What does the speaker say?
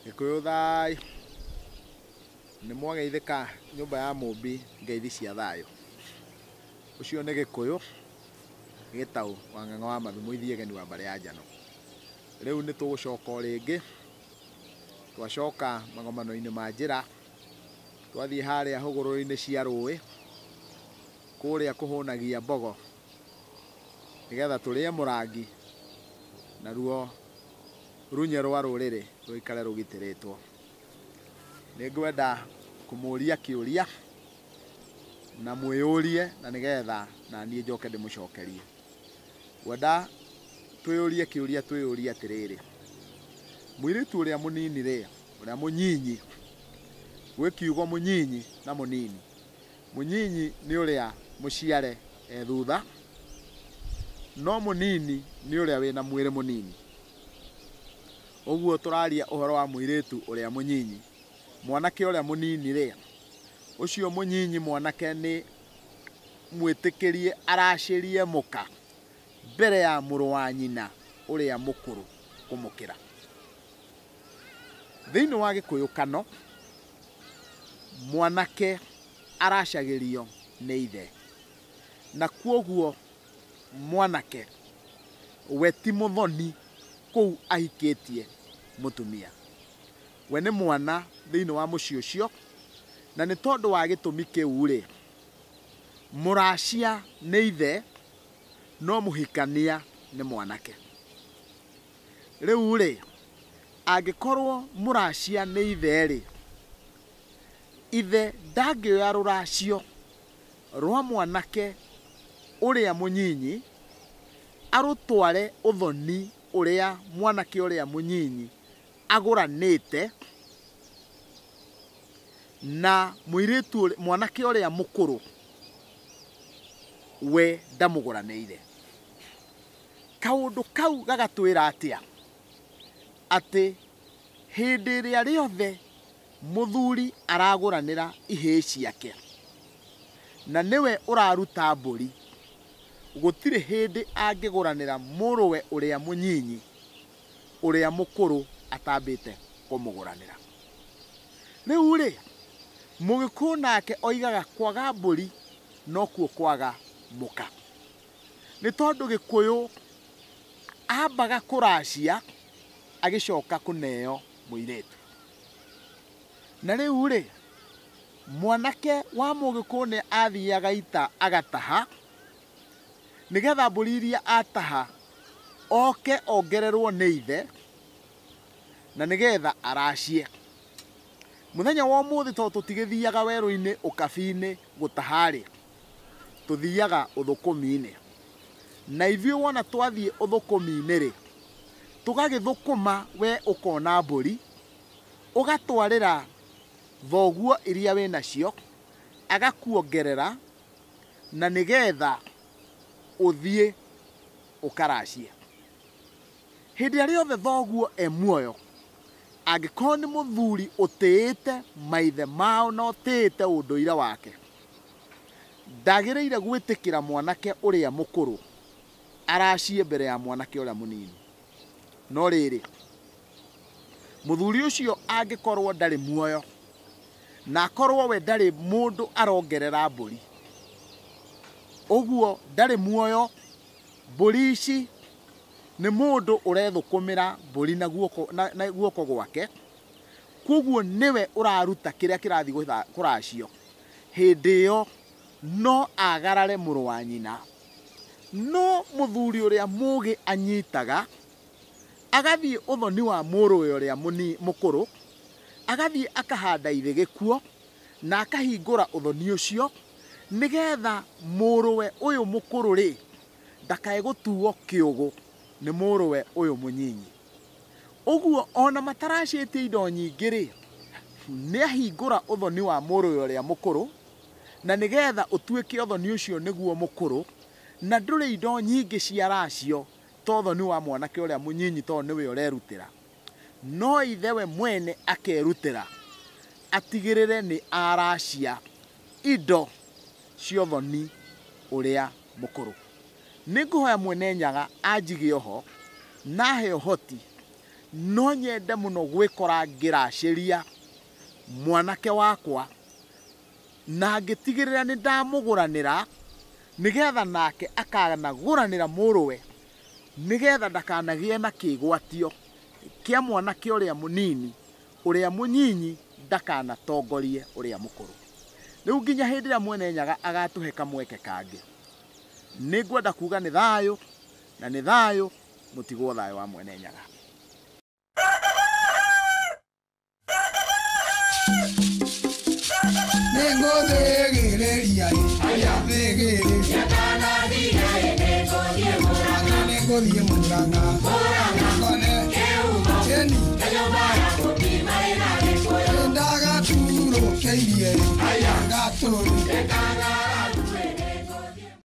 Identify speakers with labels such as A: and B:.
A: Gikuyu thai ni mwageithika nyumba ya mumbi ngeithi cia thayo ucio ni Gikuyu Gitau wa Nganga wa Mathu Muithiegeni wa Mbere ya njano. Riu ni tugucoka ringi twacoka magomano-ini ma njira twathie haria huguru-ini cia rui kuria kuhunagia mbogo nigetha turie murangi na ruo runye rwa ruriri ruikare rugitiritwo. Ningwenda kumuria kiuria na mwiyurie na nigetha na nie njoke ndimucokerie. Wenda twiyurie kiuria twiyurie atiriri, mwiritu uria munini ri uria Munyinyi, gwi kiugo Munyinyi na munini. Munyinyi ni uria muciare thutha, no munini ni uria wina mwiri munini. Oguo turaria uhoro wa mwiritu uria Munyinyi. Mwanake uria munini ri ucio Munyinyi mwanake ni mwitikirie Araacirie Muka mbere ya Muru wa Nyina uria Mukuru kumukira. Thiini wa Gikuyu kano mwanake aracagirio ni ithe, na kuoguo mwanake we ti muthoni kuu ahikitie mutumia. We ni mwana thiini wa mucii ucio, na ni tondu wa gitumi kiu ri muracia ni ithe no muhikania ni mwanake. Riu ri angikorwo muracia ni ithe ri, ithe ndangioya ruracio rwa mwanake uria Munyinyi arutware uthoni uria mwanake uria Munyinyi aguranite na mwiritu mwanake uria Mukuru we ndamuguranire. Kaundu kau gagatwira atia ati hindi iria riothe muthuri araguranira ihii ciake na niwe uraruta mburi, gutire hindi angiguranira muruwe uria Munyinyi uria Mukuru atambite kumuguranira. Riu ri Mugikuyu nake oigaga kwaga mburi no kuo kwaga muka. Ni tondu Gikuyu ambaga kuracia agicoka kuneo muiritu. Na riu ri mwanake wa Mugikuyu ni athiaga ita agataha nigetha mburi iria ataha oke ongererwo ni ithe na nigetha aracie. Muthenya wa umuthi to tutigithiaga weru-ini ukabi-ini gutahari, tuthiaga uthukumi-ini. Na ithio wona twathie uthukumi-ini ri tugagithukuma we ukona mburi ugatwarira thoguo iria winacio agakuongerera na nigetha uthie ukaracie. Hindi ya riothe thoguo muoyo angikorwo ni muthuri utiite maithe mao na utiite unduire wake, ndagiriire gwitikira mwanake uria Mukuru aracie mbere ya mwanake uria munini. No riri muthuri ucio angikorwo ndari muoyo na akorwo we ndari mundu arongerera mburi, uguo ndari muoyo, mburi ici ni mundu urethukumira mburi na guoko gwake, koguo niwe uraruta kiria kirathi kuracio. Hindi iyo no agarare Muru wa Nyina, no muthuri uria mugi anyitaga agathie uthoni wa muruwe uria Mukuru, agathie akahanda ithe gikuo na akahingura uthoni ucio nigetha muruwe uyu Mukuru ri ndakae gutuo kiugu ni muruwe uyu Munyinyi. Uguo ona mataracitie indo nyingi ri ni ahingura uthoni wa muruwe uria Mukuru na nigetha utuike uthoni ucio niguo Mukuru, na nduri indo nyingi cia racio to uthoni wa mwanake uria Munyinyi to niwe urerutira, no ithe we mwene akerutira atigirire ni aracia indo ciothoni uria mukuru. Ninguhoya mwene Nyaga anjige oho nahe hoti no nyende muno gwikora ngiraciria mwanake wakwa na ngitigirira ni ndamuguranira nigetha nake akanaguranira muruwe nigetha ndakanagie na kigwatio kia mwanake uria munini uria munyinyi ndakanatongorie uria mukuru. Riu nginya hindi ria mwene Nyaga agatuhe kamweke kangi ningwenda kuga ni thayo na ni thayo mutigwo thayo wa mwene Nyaga.
B: Nganga